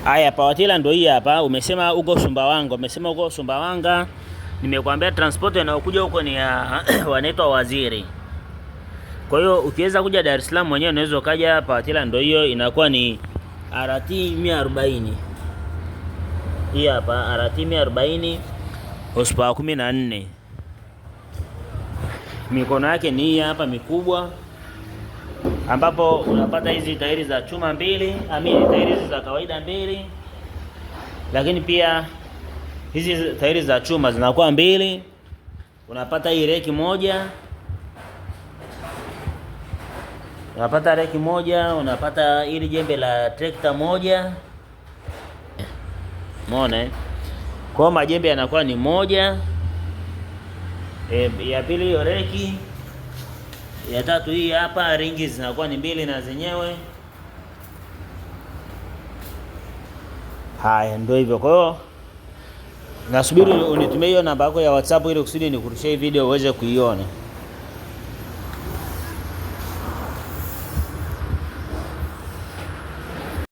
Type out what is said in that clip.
Haya, pawatila ndio hii hapa. Umesema uko Sumbawanga. Nimekuambia transport inayokuja huko ni ya wanaitwa Waziri. Kwa hiyo ukiweza kuja Dar es Salaam mwenyewe unaweza ukaja pawatila ndio hiyo, inakuwa ni RT 140. Hii hapa RT 140 horsepower 14. Mikono yake ni hii hapa mikubwa, ambapo unapata hizi tairi za chuma mbili, tairi hizi za kawaida mbili, lakini pia hizi tairi za chuma zinakuwa mbili. Unapata hii reki moja, unapata hili jembe la trekta moja. Umeona kwa majembe yanakuwa ni moja. Ya pili hiyo reki, ya tatu hii hapa ringi zinakuwa ni mbili na zenyewe. Haya, ndio hivyo. Kwa hiyo nasubiri unitumie hiyo namba yako ya WhatsApp ili kusudi nikurushie video uweze kuiona.